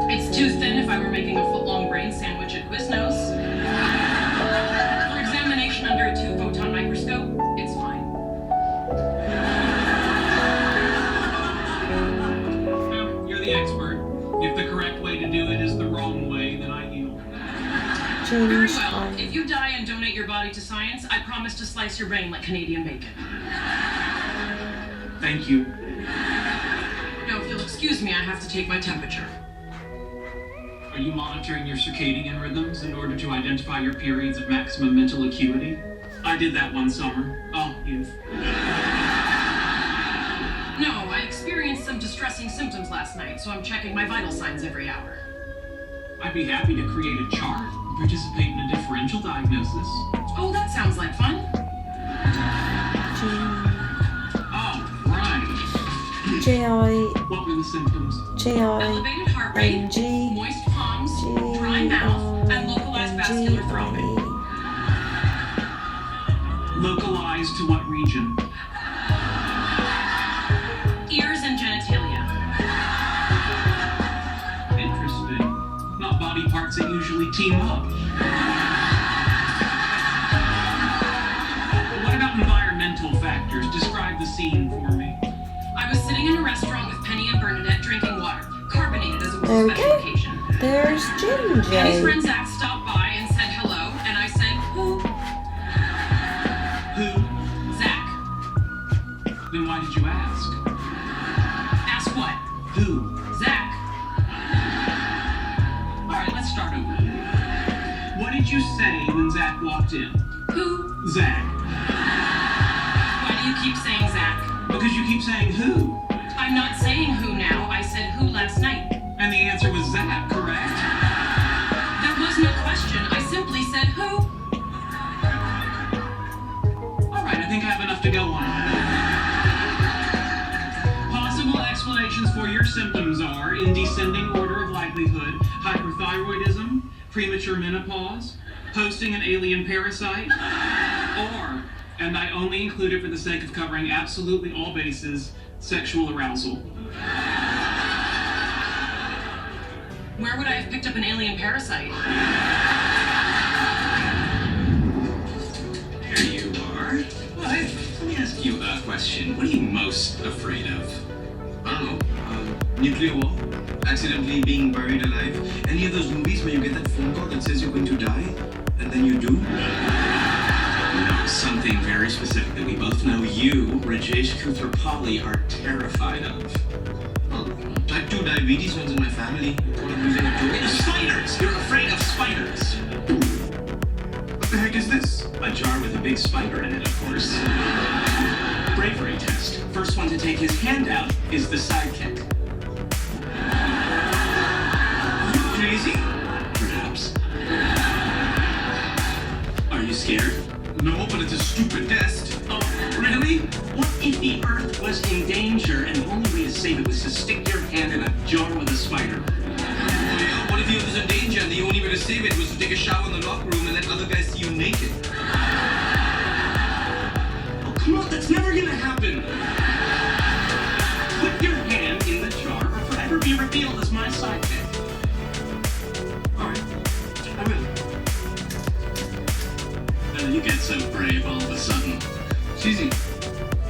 It's too thin if I were making a foot-long brain sandwich at Quiznos. For examination under a 2-photon microscope, it's fine. Well, you're the expert. If the correct way to do it is the wrong way, then I yield. Very Change well. time. If you die and donate your body to science, I promise to slice your brain like Canadian bacon. Thank you. Now, if you'll excuse me, I have to take my temperature. Are you monitoring your circadian rhythms in order to identify your periods of maximum mental acuity? I did that one summer. Oh, youth. No, I experienced some distressing symptoms last night, so I'm checking my vital signs every hour. I'd be happy to create a chart and participate in a differential diagnosis. Oh, that sounds like fun. Oh, right. J-I, What were the symptoms? J-I, Elevated heart rate, N-G, moist palms, dry mouth, and localized vascular thrombing. Localized to what region? Ears and genitalia. Interesting. Not body parts that usually team up. What about environmental factors? Describe the scene for me. I was sitting in a restaurant with Penny and Bernadette drinking water, carbonated as it was There a we special go. occasion. There's Penny's friend Gingie. Zach stopped by and said hello, and I said, who? Who? Zach. Then why did you ask? Ask what? Who? Zach. did you say when Zach walked in? Who? Zach. Why do you keep saying Zach? Because you keep saying who. I'm not saying who now. I said who last night. And the answer was Zach, correct? There was no question. I simply said who. All right, I think I have enough to go on. Possible explanations for your symptoms are, in descending order of likelihood, hyperthyroidism, premature menopause, hosting an alien parasite, or, and I only include it for the sake of covering absolutely all bases, sexual arousal. Where would I have picked up an alien parasite? There you are. Well, let me ask you a question. What are you most afraid of? I don't know. Nuclear war? Accidentally being buried alive? Any of those movies where you get that phone call that says you're going to die, and then you do? No, something very specific that we both know you, Rajesh Kuthrapali, are terrified of. Oh, type 2 diabetes runs in my family. What I'm using a joke. Spiders! You're afraid of spiders! What the heck is this? A jar with a big spider in it, of course. Bravery test. First one to take his hand out is the sidekick. You crazy? Perhaps. Are you scared? No, but it's a stupid test. Oh, really? What if the Earth was in danger and the only way to save it was to stick your hand in a jar with a spider? Yeah, what if you was in danger and the only way to save it was to take a shower in the locker room and let other guys see you naked? Oh, come on, that's never gonna happen. Put your hand in the jar or forever be revealed as my sidekick. Alright, I will. Well, you get so brave all of a sudden. It's easy.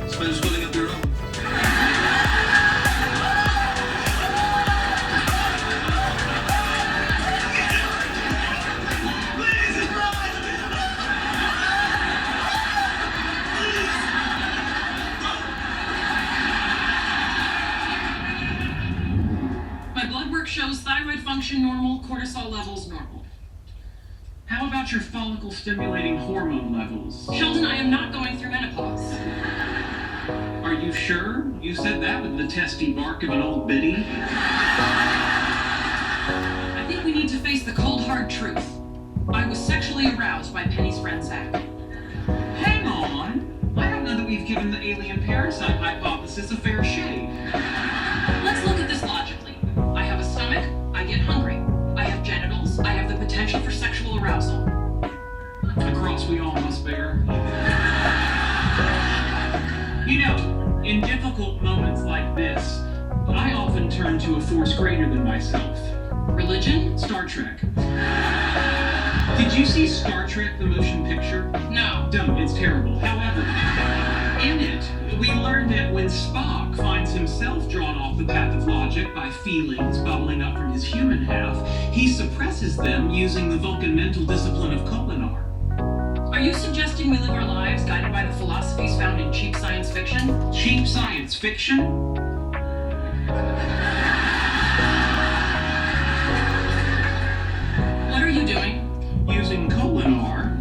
Spiders crawling up their own. My blood work shows thyroid function normal, cortisol levels normal. How about your follicle-stimulating hormone levels? Sheldon, I am not going through menopause. Are you sure? You said that with the testy bark of an old biddy. I think we need to face the cold, hard truth. I was sexually aroused by Penny's friend Zach. Hang on. I don't know that we've given the alien parasite hypothesis a fair shake. Let's look at this logically. I have a stomach, I get hungry. I have genitals, I have the potential for sexual arousal. A cross we all must bear. You know, in difficult moments like this, I often turn to a force greater than myself. Religion? Star Trek. Did you see Star Trek, the motion picture? No. Don't, it's terrible. However, in it, we learn that when Spock finds himself drawn off the path of logic by feelings bubbling up from his human half, he suppresses them using the Vulcan mental discipline of Kolinar. Are you suggesting we live our lives guided by the philosophies found in cheap science fiction? Cheap science fiction? What are you doing? Using Kolinar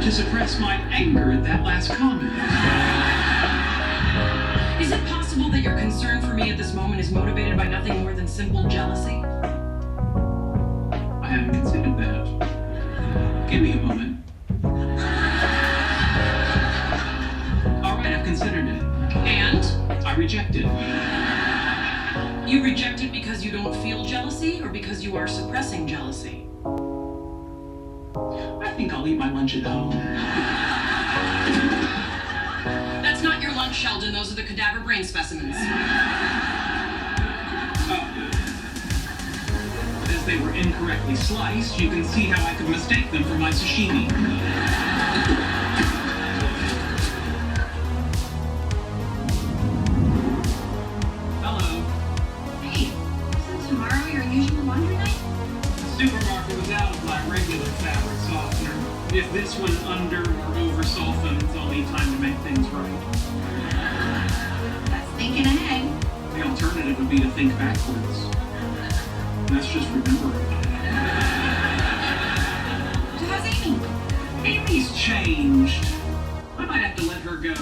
to suppress my anger at that last comment. Is it possible that your concern for me at this moment is motivated by nothing more than simple jealousy? I haven't considered that. Give me a moment. All right, I've considered it. And? I reject it. You reject it because you don't feel jealousy or because you are suppressing jealousy? I think I'll eat my lunch at home. That's not your lunch, Sheldon. Those are the cadaver brain specimens. As they were incorrectly sliced, you can see how I could mistake them for my sashimi. Hello. Hey, isn't tomorrow your usual laundry night? The supermarket was out of my regular fabric softener. If this one under or over softens, I'll need time to make things right. That's thinking ahead. The alternative would be to think backwards. And that's just remembering. Jazzy? go.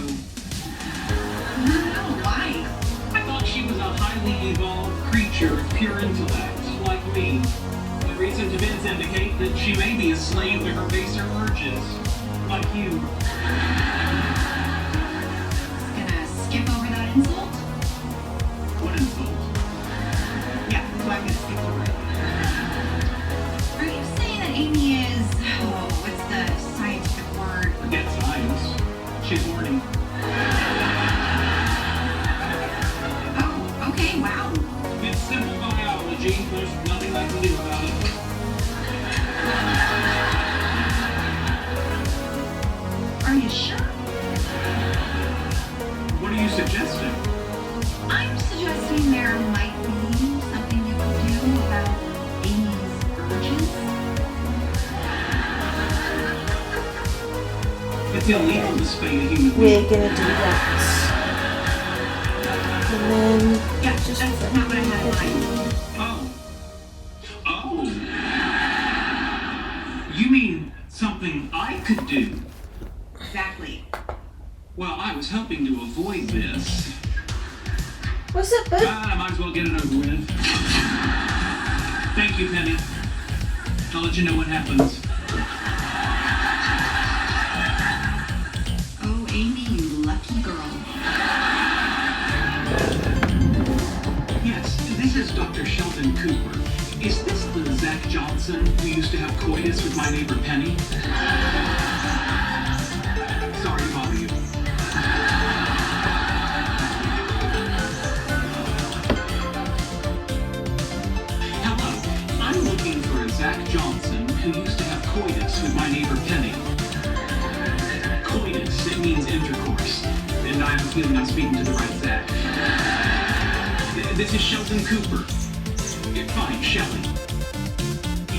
No, why? I thought she was a highly evolved creature of pure intellect, like me. The recent events indicate that she may be a slave to her baser urges, like you. Gonna skip over that insult? What insult? Yeah, so I'm gonna skip over it. Are you saying that Amy is, what's the scientific word? Forget science. She's horny. Oh, okay, wow. It's simple biology. There's nothing I can do about it. Are you sure? What are you suggesting? I'm suggesting there might be something you could do about Amy's urges. It's illegal to spay a human We're being. gonna do that. And then Yeah, that's not what I had in mind. Oh. You mean something I could do? Exactly. Well, I was hoping to avoid this. what's up, bud? I might as well get it over with. Thank you, Penny. I'll let you know what happens. Oh, Amy, you lucky girl. Yes, this is Dr. Sheldon Cooper. Is this the Zach Johnson who used to have coitus with my neighbor Penny? Sorry to bother you. Hello, I'm looking for a Zach Johnson who used to have coitus with my neighbor Penny. Coitus, it means intercourse. And I have a feeling I'm speaking to the right Zach. This is Sheldon Cooper. Fine, Shelley.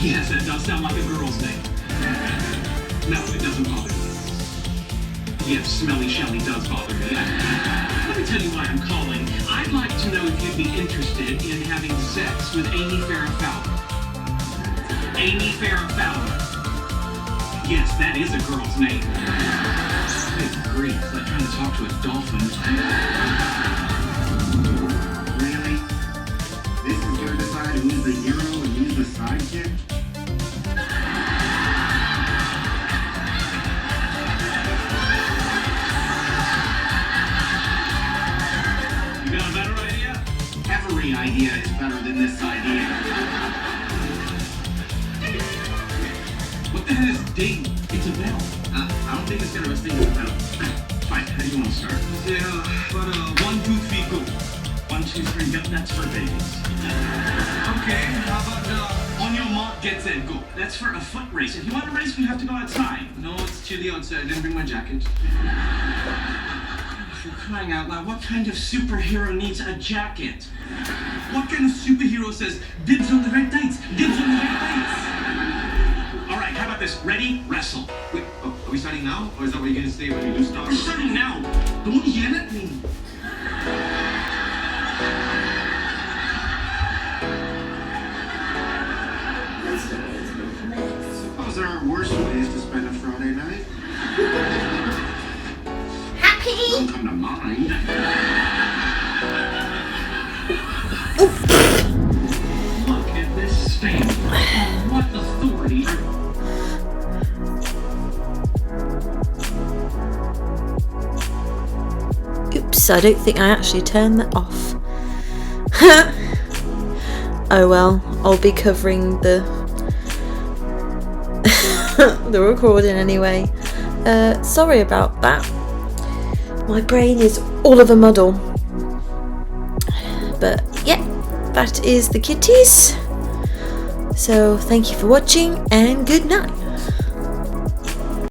Yes, that does sound like a girl's name. No, it doesn't bother me. Yes, Smelly Shelley does bother me. Let me tell you why I'm calling. I'd like to know if you'd be interested in having sex with Amy Farrah Fowler. Amy Farrah Fowler. Yes, that is a girl's name. Good grief, like trying to talk to a dolphin. Really? This is your decide who's the hero and who's the sidekick? You got a better idea? Every idea is better than this idea. What the hell is ding? It's a bell. I don't think it's gonna sting as a bell. Fine, how do you want to start? Yeah, but 1, 2, 3, go. 1, 2, 3, yep, that's for babies. Okay, how about on your mark, get set, go. That's for a foot race. If you want to race, we have to go outside. No, it's chilly outside. I didn't bring my jacket. For crying out loud, what kind of superhero needs a jacket? What kind of superhero says dibs on the red tights? Dibs on the red tights. All right, how about this? Ready? Wrestle. Wait, are we starting now? Or is that what you're gonna say when we do start? We're starting now. Don't yell at me. Suppose there are worse ways to spend a Friday night. Happy? Don't come to mind. Look at this stamp. On what authority? Oops, I don't think I actually turned that off. Oh well, I'll be covering the the recording anyway. Sorry about that. My brain is all of a muddle. But yeah, that is the kitties. So thank you for watching and good night.